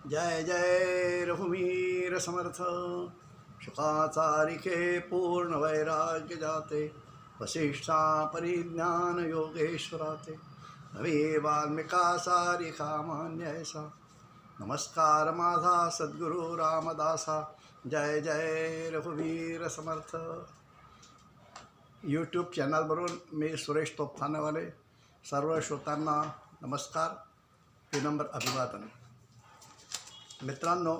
जय जय रघुवीर समर्थ। शुकाचारिके पूर्ण वैराग्य जाते, वसिष्ठा परिज्ञान योगेश्वराते, नवे वाल्मिका सारिका मान्यसा। नमस्कार माझा सद्गुरु रामदासा, जय जय रघुवीर समर्थ। यूट्यूब चॅनलवरून मी सुरेश तोफखानेवाले सर्व श्रोतांना नमस्कार, विनम्र अभिवादन। मित्रांनो,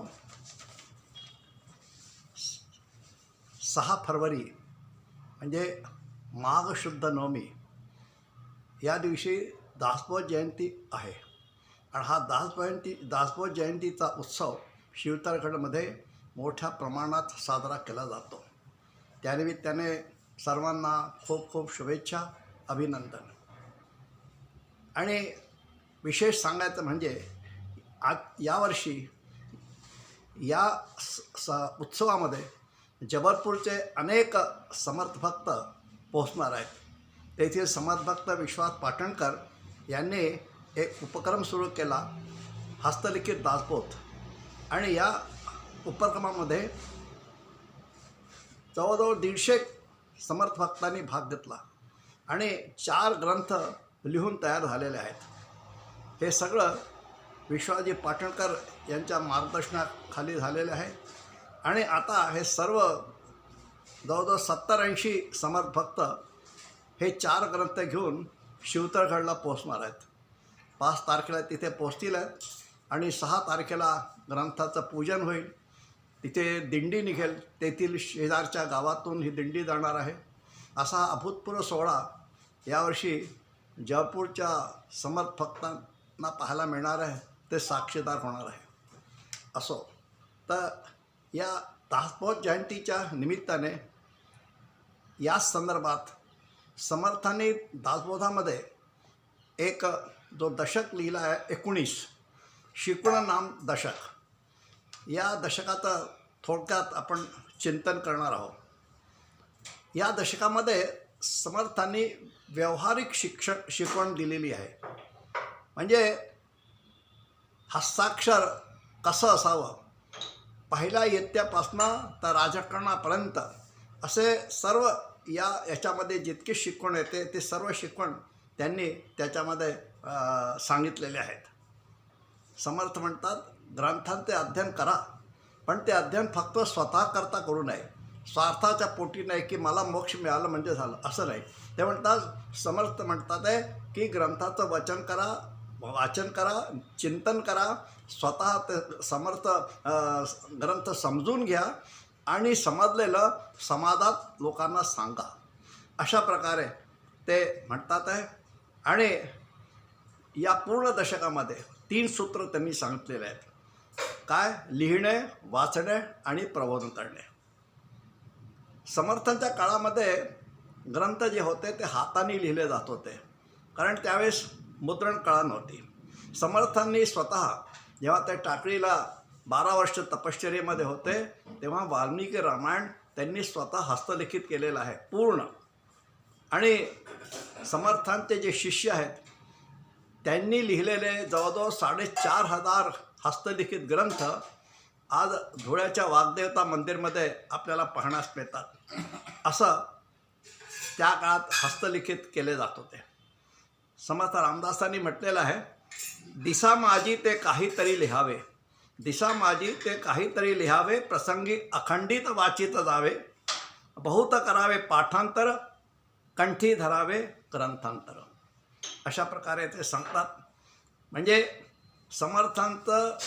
6 फरवरी म्हणजे माघ शुद्ध नवमी या दिवशी दासबोध जयंती आहे आणि हा दासबोध जयंतीचा उत्सव शिवतारगडमध्ये मोठ्या प्रमाणात साजरा केला जातो। त्यानिमित्ताने सर्वांना खूप खूप शुभेच्छा, अभिनंदन। आणि विशेष सांगायचं म्हणजे यावर्षी या उत्सवामध्ये जबलपूरचे अनेक समर्थ भक्त पोहोचणार आहेत। तेथील समर्थ भक्त विश्वास पाटणकर यांनी एक उपक्रम सुरू केला, हस्तलिखित दासबोध। आणि या उपक्रमामध्ये जवळजवळ 150 समर्थ भक्तांनी भाग घेतला आणि 4 ग्रंथ लिहून तयार झालेले आहेत। हे सगळं विश्वाजी पाटणकर यांच्या मार्गदर्शनाखाली झालेले आहे आणि आता हे सर्व जवळजवळ 70-80 समर्थ भक्त हे 4 ग्रंथ घेऊन शिवतरगडला पोहोचणार आहेत। 5 तारखेला तिथे पोहोचतील आहेत आणि 6 तारखेला ग्रंथाचं पूजन होईल। तिथे दिंडी निघेल, तेथील शेजारच्या गावातून ही दिंडी जाणार आहे। असा अभूतपूर्व सोहळा यावर्षी जयपूरच्या समर्थ भक्तांना पाहायला मिळणार आहे, ते साक्षीदार होणार आहे। असो तर या दासबोध जयंतीच्या निमित्ताने या संदर्भात समर्थांनी दासबोधामध्ये एक जो दशक लिहिला आहे 19 शिकवण नाम दशक। या दशकाचं थोडक्यात आपण चिंतन करणार आहोत। या दशकामध्ये समर्थांनी व्यावहारिक शिकवण दिलेली आहे, म्हणजे हस्ताक्षर कसं असावं, पहिल्या इयत्तेपासनं तर राजकारणापर्यंत असे सर्व याच्यामध्ये जितकी शिकवण येते ते सर्व शिकवण त्यांनी त्याच्यामध्ये सांगितलेले आहेत। समर्थ म्हणतात, ग्रंथांचे अध्ययन करा, पण ते अध्ययन फक्त स्वतः करता करू नये, स्वार्थाच्या पोटी नाही की मला मोक्ष मिळालं म्हणजे झालं असं नाही। ते म्हणतात, समर्थ म्हणतात आहे की ग्रंथाचं वाचन करा, चिंतन करा, स्वतः ते समर्थ ग्रंथ समजून घ्या आणि समजलेलं समाजात लोकांना सांगा, अशा प्रकारे ते म्हणतात आहे। आणि या पूर्ण दशकामध्ये 3 सूत्र त्यांनी सांगितलेले आहेत, काय? लिहिणे, वाचणे आणि प्रबोधन करणे। समर्थांच्या काळामध्ये ग्रंथ जे होते ते हाताने लिहिले जात होते, कारण त्यावेळेस मुद्रण कळा नव्हती। समर्थांनी स्वतः जेव्हा ते टाकळीला 12 वर्ष तपश्चर्येमध्ये होते तेव्हा वाल्मिकी रामायण त्यांनी स्वतः हस्तलिखित केलेलं आहे पूर्ण। आणि समर्थांचे जे शिष्य आहेत त्यांनी लिहिलेले जवळजवळ 4,500 हस्तलिखित ग्रंथ आज धुळ्याच्या वाग्देवता मंदिरमध्ये आपल्याला पाहण्यास मिळतात। असं त्या काळात हस्तलिखित केले जात होते। समर्थ रामदासांनी म्हटलेलं आहे, दिसा माझी ते काहीतरी लिहावे, दिसा माझी ते काहीतरी लिहावे, प्रसंगी अखंडित वाचित जावे, बहुत करावे पाठांतर, कंठी धरावे ग्रंथांतर। अशा प्रकारे ते सांगतात। म्हणजे समर्थांचं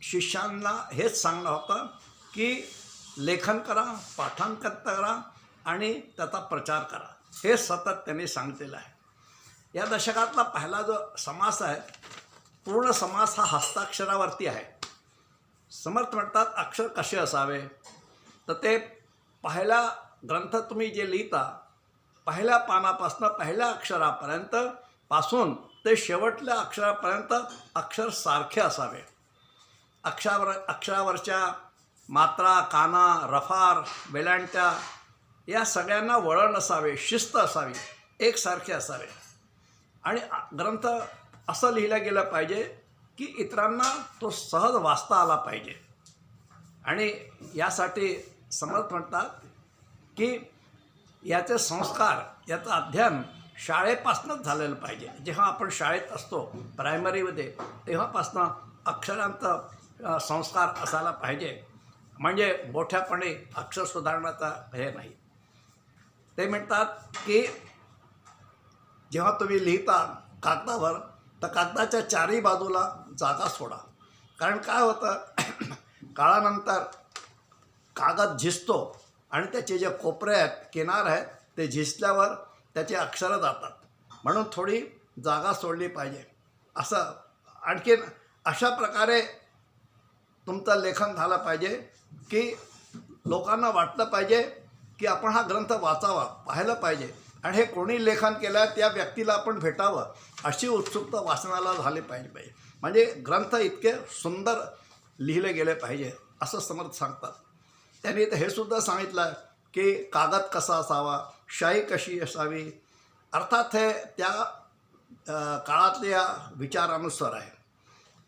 शिष्यांना हेच सांगणं होतं की लेखन करा, पाठांतर करा आणि त्याचा प्रचार करा, हे सतत त्यांनी सांगितलेलं आहे। या दशकातला पहिला जो समास आहे, पूर्ण समास हा हस्ताक्षरावरती आहे। समर्थ म्हणतात, अक्षर कसे असावे, तर ते पहिला ग्रंथ तुम्ही जे लिहिता, पहिल्या पानापासून पहिल्या अक्षरापर्यंत पासून ते शेवटल्या अक्षरापर्यंत अक्षर सारखे असावे। अक्षरावरच्या मात्रा, काना, रफार, वेलांट्या या सगळ्यांना वळण असावे, शिस्त असावी, एकसारखे असावे। आणि ग्रंथ असं लिहिलं गेलं पाहिजे की इतरांना तो सहज वाचता आला पाहिजे. आणि यासाठी समर्थ म्हणतात की याचे संस्कार, याचं अध्ययन शाळेपासूनच झालेलं पाहिजे. जेव्हा आपण शाळेत असतो प्रायमरीमध्ये, तेव्हापासून अक्षरांचा संस्कार असायला पाहिजे. म्हणजे मोठ्यापणे अक्षर सुधारण्याचा हे नाही. ते म्हणतात की जेव्हा तुम्ही लिहिता कागदावर, तर कागदाच्या चारही बाजूला जागा सोडा. कारण काय होतं, काळानंतर कागद झिजतो आणि त्याचे जे कोपरे आहेत, किनार आहेत, ते झिजल्यावर त्याचे अक्षरं जातात. म्हणून थोडी जागा सोडली पाहिजे. असं आणखीन अशा प्रकारे तुमचं लेखन झालं पाहिजे की लोकांना वाटलं पाहिजे की आपण हा ग्रंथ वाचावा, पाहायला पाहिजे आणि हे कोणी लेखन केलं त्या व्यक्तीला आपण भेटावं अशी उत्सुकता वाचनाला झाली पाहिजे. म्हणजे ग्रंथ इतके सुंदर लिहिले गेले पाहिजे असं समर्थ सांगतात. त्यांनी तर हे सुद्धा सांगितलं की कागद कसा असावा, शाई कशी असावी. अर्थात हे त्या काळातल्या विचारानुसार आहे.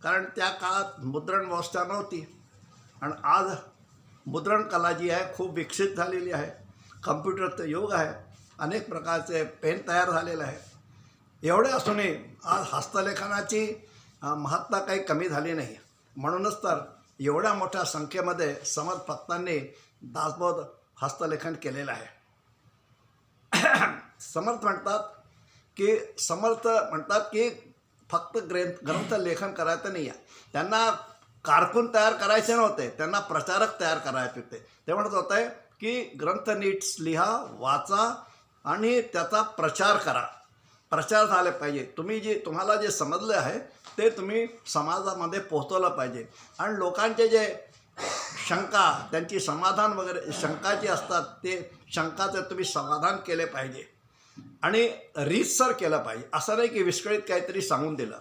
कारण त्या काळात मुद्रण व्यवस्था नव्हती आणि आज मुद्रण कला जी आहे खूप विकसित झालेली आहे. कम्प्युटरचं युग आहे, अनेक प्रकारचे पेन तयार झालेले आहे. एवढे असूनही आज हस्तलेखनाची महत्ता काही कमी झाली नाही. म्हणूनच तर एवढ्या मोठ्या संख्येमध्ये समर्थ भक्तांनी दासबोध हस्तलेखन केलेलं आहे. समर्थ म्हणतात की फक्त ग्रंथ लेखन करायचं नाही आहे. त्यांना कारकून तयार करायचे नव्हते, त्यांना प्रचारक तयार करायचे होते. ते म्हणत होते की ग्रंथ नीट लिहा, वाचा आणि त्याचा प्रचार करा. प्रचार झाले पाहिजे. तुम्हाला जे समजलं आहे ते तुम्ही समाजामध्ये पोहोचवलं पाहिजे. आणि लोकांचे जे शंका, त्यांची समाधान वगैरे शंका जी असतात, ते शंकाचं तुम्ही समाधान केले पाहिजे आणि रीतसर केलं पाहिजे. असं नाही की विस्कळीत काहीतरी सांगून दिलं.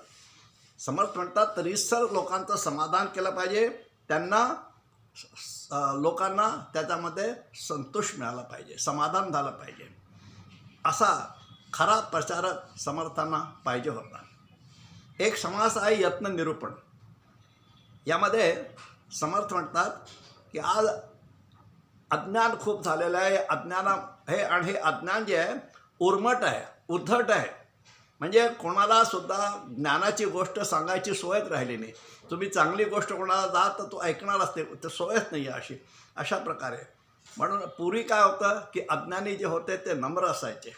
समर्थ म्हणतात रीतसर लोकांचं समाधान केलं पाहिजे. त्यांना लोकांना त्याच्यामध्ये संतोष मिळाला पाहिजे, समाधान झालं पाहिजे. असा खरा प्रचारक समर्थांना पाहिजे होता. एक समास आहे यत्न निरूपण. यामध्ये समर्थ म्हणतात की आज अज्ञान खूप झालेलं आहे. आणि हे अज्ञान जे आहे उर्मट आहे, उद्धट आहे. म्हणजे कोणाला सुद्धा ज्ञानाची गोष्ट सांगायची सोयच राहिली नाही. तुम्ही चांगली गोष्ट कोणाला जा तर तो ऐकणार असते, तर सोयच नाही आहे अशा प्रकारे. म्हणून पूर्वी काय होतं की अज्ञानी जे होते ते नम्र असायचे.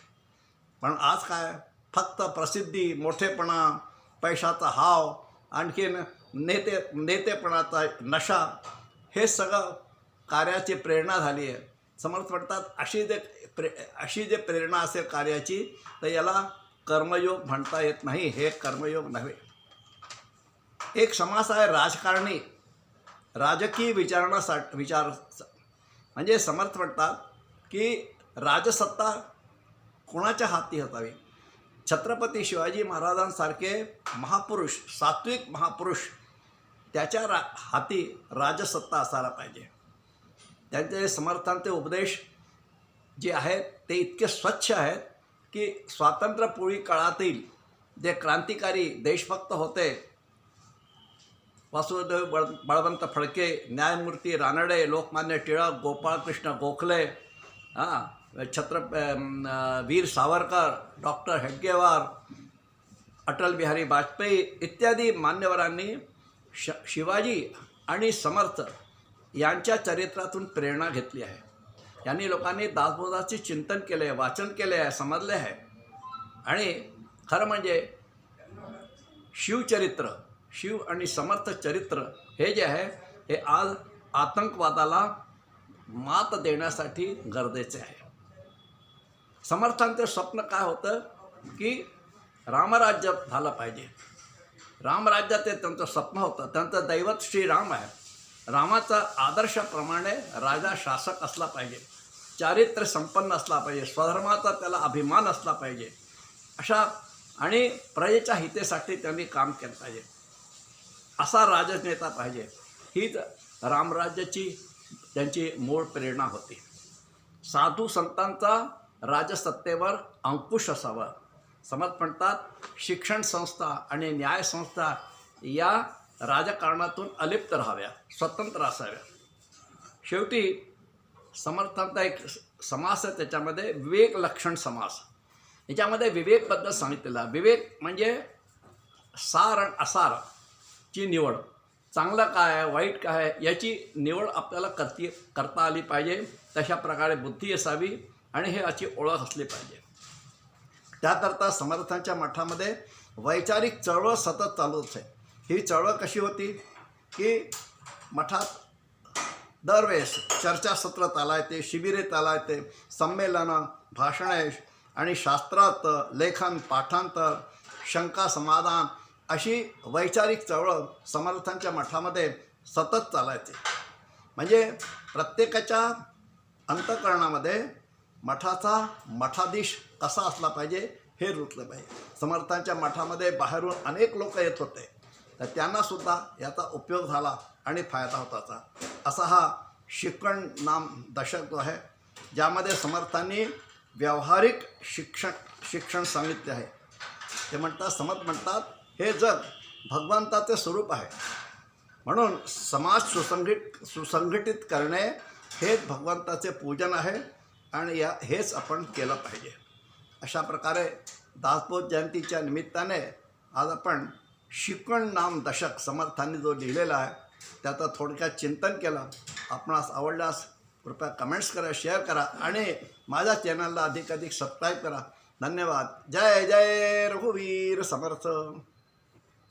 पण आज काय, फक्त प्रसिद्धी, मोठेपणा, पैशाचा हाव, आणखीन नेतेपणाचा नशा, हे सगळं कार्याची प्रेरणा झाली आहे. समर्थ म्हणतात अशी जे प्रेरणा असेल कार्याची, तर याला कर्मयोग म्हणता येत नाही. हे कर्मयोग नव्हे. एक समास आहे राजकारणी, राजकीय विचार. म्हणजे समर्थ म्हणतात की राजसत्ता कोणाच्या हाती असावी. छत्रपती शिवाजी महाराजांसारखे महापुरुष, सात्विक महापुरुष, त्याच्या हाती राजसत्ता असायला पाहिजे. त्यांचे समर्थांचे उपदेश जे आहेत ते इतके स्वच्छ आहेत की स्वातंत्र्यपूर्वी काळातील जे क्रांतिकारी देशभक्त होते, वासुदेव बळवंत फडके, न्यायमूर्ती रानडे, लोकमान्य टिळक, गोपाळकृष्ण गोखले, वीर सावरकर, डॉक्टर हेडगेवार, अटल बिहारी वाजपेयी इत्यादी मान्यवरांनी शिवाजी आणि समर्थ यांच्या चरित्रातून प्रेरणा घेतली आहे. यांनी लोकांनी दासबोधाचे चिंतन केले, वाचन केले आहे, समजले आहे. आणि खरं म्हणजे शिव आणि समर्थ चरित्र हे जे आहे हे आज आतंकवादाला मात देण्यासाठी गरजेचे आहे. समर्थांचं स्वप्न काय होतं की रामराज्य झालं पाहिजे. रामराज्यात ते त्यांचं स्वप्न होतं. त्यांचं दैवत श्रीराम आहे. रामाचा आदर्शाप्रमाणे राजा शासक असला पाहिजे, चारित्र्य संपन्न असला पाहिजे, स्वधर्माचा त्याला अभिमान असला पाहिजे. अशा आणि प्रजेच्या हितेसाठी त्यांनी काम केलं पाहिजे. असा राजनेता पाहिजे. हीच रामराज्याची त्यांची मूळ प्रेरणा होती. साधू संतांचा राजसत्तेवर अंकुश असावा. समर्थ म्हणतात शिक्षण संस्था आणि न्याय संस्था या राजकारणातून अलिप्त राहाव्या, स्वतंत्र असाव्या. शेवटी समर्थांचा एक समास आहे, त्याच्यामध्ये विवेक लक्षण समास. याच्यामध्ये विवेकबद्दल सांगितलेला. विवेक म्हणजे सार आणि असारची निवड, चांगलं काय आहे वाईट काय आहे याची निवड आपल्याला करता आली पाहिजे. तशा प्रकारे बुद्धी असावी आणि हे याची ओळख असली पाहिजे. त्याकरता समर्थांच्या मठामध्ये वैचारिक चळवळ सतत चालूच आहे. ही चळवळ कशी होती की मठात दरवेळेस चर्चासत्र चालायचे, शिबिरे चालायचे, संमेलनं, भाषणे आणि शास्त्रार्थ, लेखन, पाठांतर, शंका समाधान अशी वैचारिक चळवळ समर्थांच्या मठामध्ये सतत चालायची. म्हणजे प्रत्येकाच्या अंतःकरणामध्ये मठाचा मठाधीश कसा असला पाहिजे हे रुतलं पाहिजे. समर्थांच्या मठामध्ये बाहेरून अनेक लोक येत होते, तर त्यांनासुद्धा याचा उपयोग झाला आणि फायदा होताचा. असा हा शिकवण नाम दशक जो आहे, ज्यामध्ये समर्थांनी व्यावहारिक शिक्षण सांगितले आहे. ते म्हणतात, समर्थ म्हणतात, हे जग भगवंताचे स्वरूप आहे, म्हणून समाज सुसंघटित करणे हेच भगवंताचे पूजन आहे आणि हेच आपण केलं पाहिजे. अशा प्रकारे दासबोध जयंतीच्या निमित्ताने आज आपण शिकवण नाम दशक समर्थांनी जो लिहिलेला आहे त्याचं थोडक्यात चिंतन केलं. आपणास आवडल्यास कृपया कमेंट्स करा, शेअर करा आणि माझ्या चॅनलला अधिकाधिक सबस्क्राईब करा. धन्यवाद. जय जय रघुवीर समर्थ.